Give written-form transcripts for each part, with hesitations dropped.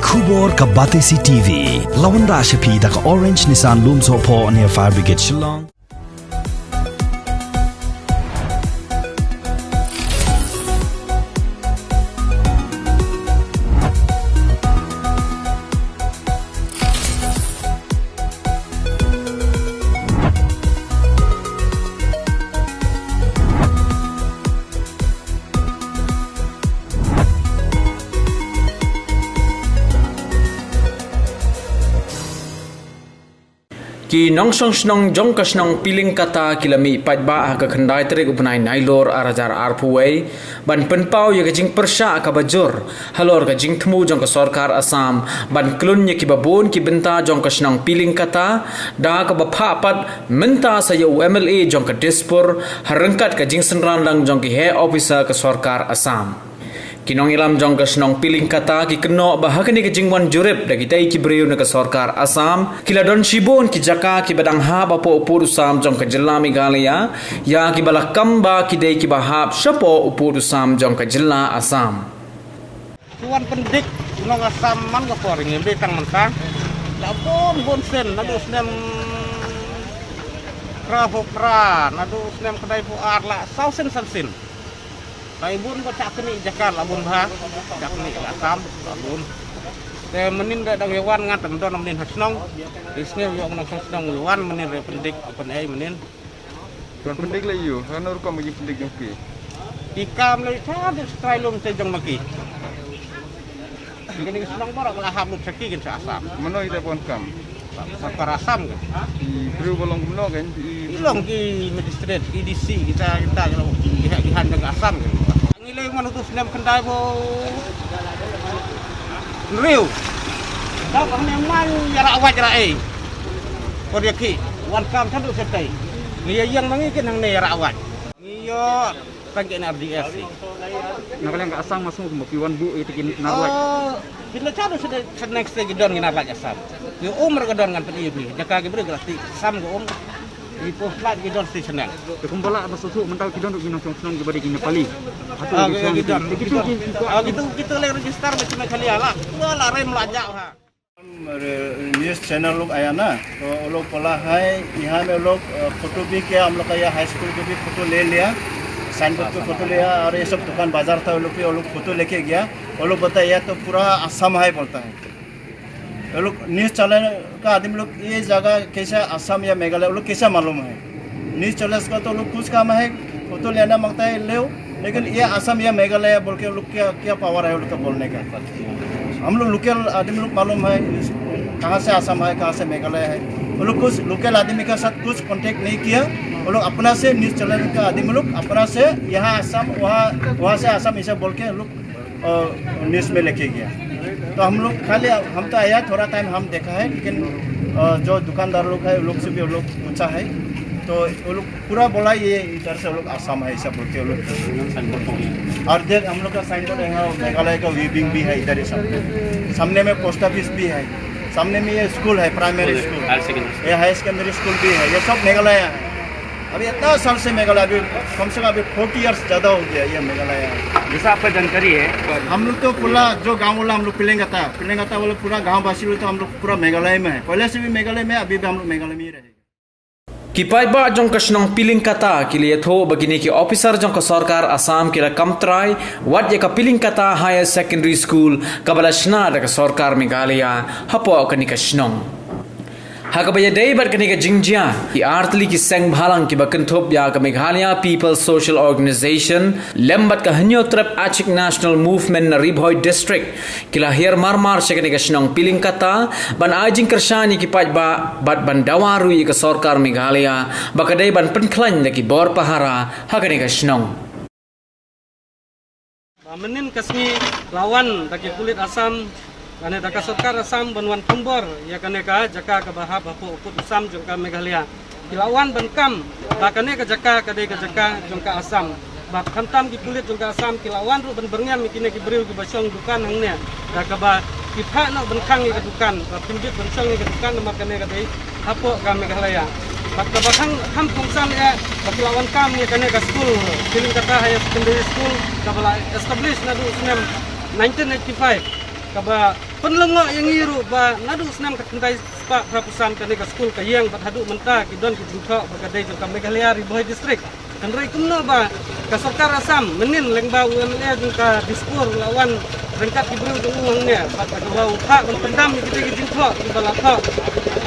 Khubor ka Batesi TV. Lawan Rashapi da ka Orange Nissan Looms Hopo near Fire Brigade Shillong. Ki nong song snong jong ka snong piling kata kilami pat ba ka khandai trek upanai nailor arajar arpuwei ban penpau ya jing persha ka bajur halor ka jing thmu jong ka sarkar Assam ban klun ye ki babon ki benta jong ka snong piling kata da ka bapha pat menta sa yu MLA jong ka dispur harangkat ka jing senran lang jong ki he officer ka sarkar Assam kinong ilam jong ka snong piling kata ki keno bahakani ka jingwan jurep da kitai ki breu na ka sarkar Assam kila don shibon ki jaka ki badang ha bapo upur usam jong ka jilla Meghalaya ya ki balakam ba ki dei ki bahap shapo upur usam jong ka jilla Assam tuan pendik nong Assam man ka poring ngi tang mentang la bon sen nadu snem kra nadu snem kedai pu ar la sausen sansin Laibun ko cakni jakar labun bah cakni Assam labun te menin da dang yawan ngat don menin hasnong isne yo nong hasnong luan menin re pendik pen ai menin tuan pendik la yu hanur ko magi pendik yoki ikam le cha de stylum te jong maki ini senang barak lah hamut seki kan Assam mano ida pon kam sakar Assam kan di bru bolong mano kan di ilong ki magistrate IDC kita kalau gihan dengan Assam kan ngilai manutus nem kendai bo riu dak memang jarak awak jarak ko dia ki wan kam thadu setai ngiya yang mangi ken nang ne jarak awak ngiyo tangke RDS nakalang ka Assam masuk mo piwan bu itikin narwat bila cadu sedang stay gedon ngina laj Assam yo umur gedon ngan pedi bi jaka ge bre grati Assam go di poslat gedon station kumbala basusu mentau kidon ginong song ge bari Nepali gedon gitu kita le register macam kali ala wala rem lajak ha news channel लोग आया ना तो वो लोग बोला है यहाँ में लोग फोटो भी किया हम लोग का यहाँ हाई स्कूल के भी फोटो ले लिया साइन बोर्ड पे फोटो लिया और ये सब दुकान बाजार था वो लोग फोटो लेके गया वो लोग बताया तो पूरा असम है बोलता है वो लोग न्यूज़ चैनल का आदमी लोग ये जगह कैसा असम या मेघालय वो लोग कैसा मालूम है न्यूज़ चैनल का तो लोग कुछ काम है फोटो लेना मांगता है ले लेकिन ये असम या मेघालय बोल के वो लोग क्या क्या पावर है वो लोग का बोलने का हम लोग लोकल आदमी लोग मालूम है कहाँ से असम है कहाँ से मेघालय है वो लोग कुछ लोकल आदमी के साथ कुछ कांटेक्ट नहीं किया वो लोग अपना से न्यूज़ चैनल का आदमी लोग अपना से यहाँ असम वहाँ से असम ऐसा बोल के लोग न्यूज़ में लेके गया तो हम लोग खाली हम तो आया थोड़ा टाइम हम देखा है लेकिन जो दुकानदार लोग है वो लोग से भी वो लोग पूछा है तो वो लोग पूरा बोला ये इधर से वो लोग असम है ऐसा बोलते वो लोग और देख हम लोग का साइन बोर्ड यहाँ मेघालय का वीविंग भी है इधर ही सामने में पोस्ट ऑफिस भी है सामने में ये स्कूल है प्राइमरी स्कूल ये हाई सेकेंडरी स्कूल भी है ये सब मेघालय है अभी इतना साल से मेघालय अभी कम से कम अभी 40 इयर्स ज़्यादा हो गया ये मेघालय जैसा आपका जानकारी है हम लोग तो पूरा जो गांव वाला हम लोग पिलेंगता वाला पूरा गांव वासी लोग तो हम लोग पूरा मेघालय में है पहले से भी मेघालय में अभी भी हम लोग मेघालय में ही रहेंगे Kipai ba jong ka snong piling kata kili tho begini ki officer jong ka sarkar Assam kila kamtrai wat ye ka piling kata higher secondary school kabala shna da ka sarkar Meghalaya hapo ka ni ka snong Hakabaya day bar kani ka jingjia ki artli ki seng bhalang ki bakanthop ya ka Meghalaya People Social Organization lembat ka hanyo trap achik national movement na Ribhoi district kila hier marmar shekani ka snong piling kata ban ajing kershani ki paj ba bat ban dawaru ka sarkar Meghalaya bakadai ban penklan ki bor pahara hakani ka snong menin kasmi lawan bagi kulit Assam Kane daka sarkar Assam banwan kumbor ya kane ka jaka ka bahap apo uput Assam jong ka Meghalaya kilawan bankam bakane ka jaka jong ka Assam bak khantam ki kulit jong ka Assam kilawan ru ban berngam kine ki breu ki basong dukan hangnya daka ba ki pha no bankang ki dukan pinjit bansong ki dukan makane ka dei apo ka Meghalaya bak bakang ham pungsam ya kilawan kam ya kane ka school piling kata higher secondary school ka bala establish na du 1985 kaba penlengok yang iru ba nadu senam ka kentai spa prapusan ka nega skul ka yang bat hadu menta ki don ki jingkho ba kadai jong ka Meghalaya Riboy district kan rei kumno ba ka Sarkar Assam menin lengba UMLA jong ka diskur lawan rengkat ki bru jong uang ne bat ka bau ha ban pendam ki kadai ki jingkho ki bala kho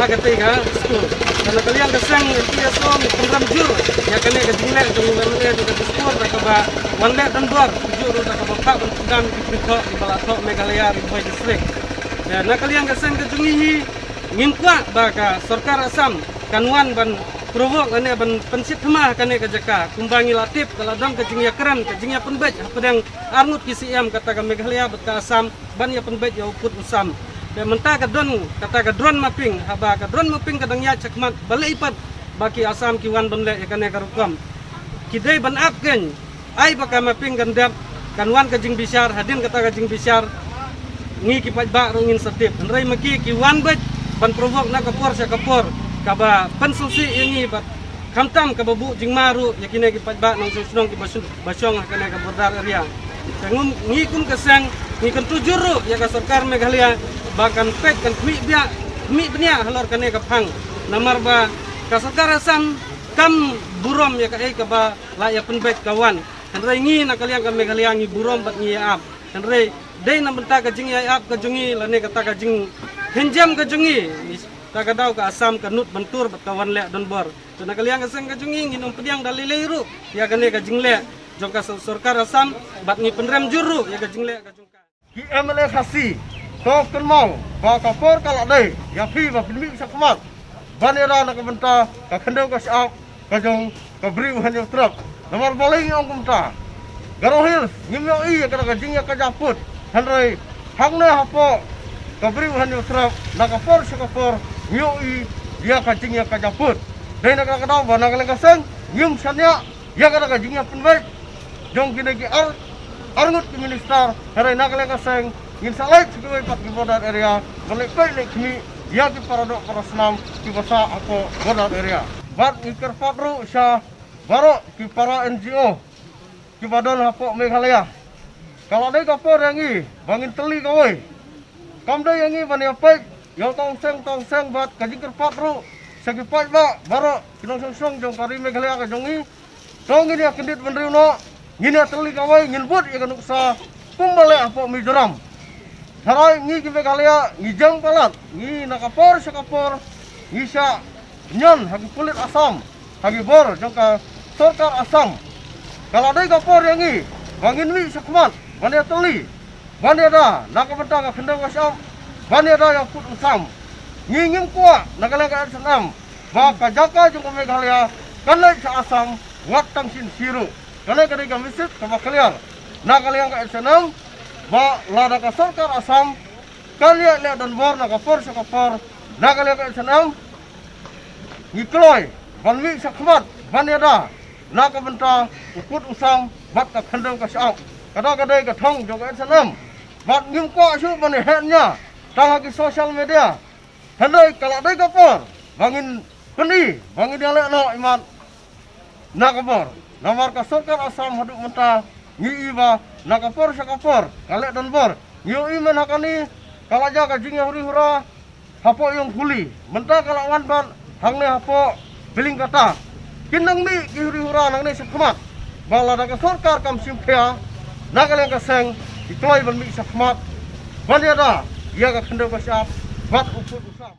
ha kadai ka skul kana kalian ka sang PSO mi program jur ya kane ka jingle jong UMLA jong ka diskur ka ba wanle dan dor jur ka ba ha ban pendam ki jingkho ki bala kho Meghalaya Riboy district ya na kalian ka sang ka jungihi ngimkwa ba ka Sarkar Assam kanwan ban provok ane ban pensit hemah kane ka jaka kumbangi latip kaladam ka jingya keran ka jingya penbej pedang arnut KCM kata ka Meghalaya bet ka Assam ban ya penbej ya uput usam dan menta ka don kata ka drone mapping haba ka drone mapping kadang ya cakmat balik ipat baki Assam kiwan banle ya kane ka rukam kidai ban apken ai baka mapping gandap kanwan ka jing bisyar hadin kata ka jing bisyar ngi kipat ba rungin setip nrai maki kiwan bet ban provok na kapor sa kapor kaba pensusi ini bat kamtam kaba bu jing maru yakine ki patba nang susnong ki basyong kana ka bordar area tangum ngikum kesang ngikan tujuru ya ka Sarkar Meghalaya bahkan pet kan bia mi bnia halor kane ka phang namar ba ka Sarkar Assam kam burom ya ka ba la ya penbet kawan handrai ngi na kalian ka Meghalaya ngi burom bat ngi ap handrai dei na benta ka jing ya ap ka jungi lane kata ka jing henjam ka jungi takadaw ka Assam ka nut bantur bat kawan le don bor to na kaliang ka sang ka jungi nginom pediang dalileiru ya kane ka jingle jong ka Sarkar Assam bat ngi penrem juru ya ka jingle ka jungka ki MLA khasi to kenmong ba ka por kala dei ya phi ba pinmi sakmat banera na ka benta ka khendau ka saap ka jong ka bri han yo trap nomor boling ong kumta garohil ngimyo i ka ka jingya ka japut hanrei hangne hapo ka bri han yo trap na ka por sa ka por nyoi dia ka jingya ka japut dei na ka daw ba na ka seng nyum sanya ya ka jingya penbet jong kine ki arngut ki minister harai na ka seng ngin salai sebagai pat ki border area golek pe le kimi ya ki paradok parasnam ki basa ako border area bat ikar patru sya baro ki para NGO ki badon hapo Meghalaya kalau dei ka por yangi bangin teli ka woi kam dei yangi bani apa yang tong seng bat kaji kerpat ru segi pat ba baro kinong song jong kari Meghalaya ka jongi tong ini akendit benriu no ngini ateli kawai ngilbut ya kanuk sa kumbale apa Mizoram harai ngi ki Meghalaya ngi jang palat ngi nakapor sa kapor ngi sa nyon hagi kulit Assam hagi bor jong ka Sarkar Assam kalau dei kapor yangi bangin wi sakmat bani ateli bani ada nakabenta ka khendang Assam bani ada yang put usam ngingim kuat nagalang senam baka jaka jong Meghalaya kanai sa Assam wat tangsin siru kanai kadai ka misit ka bakaliar nagalang ka senam ba lada ka Sarkar Assam kalia le don bor na ka por sa ka por nagalang ka senam ngikloy banwi sakmat bani ada nakabenta ukut usam bat ka khendang ka saap kada kadai ka thong jong ka senam bat ngim kuat su bani hennya tang ki sosial media handai kalau dai kapor bangin peni bangin dia lek no iman na kapor nomor ka Sarkar Assam haduk menta ngi iba na kapor sa kapor kalek dan bor ngi iman hakani kala jaga jingya huri hura hapo yung kuli menta kala wan ban hangne hapo biling kata kinang mi ki huri hura nang ne sakmat bala da ka Sarkar kam simpea nagaleng ka seng ikloi ban mi sakmat ban ya da ia ka khendau ka siap bat uput usam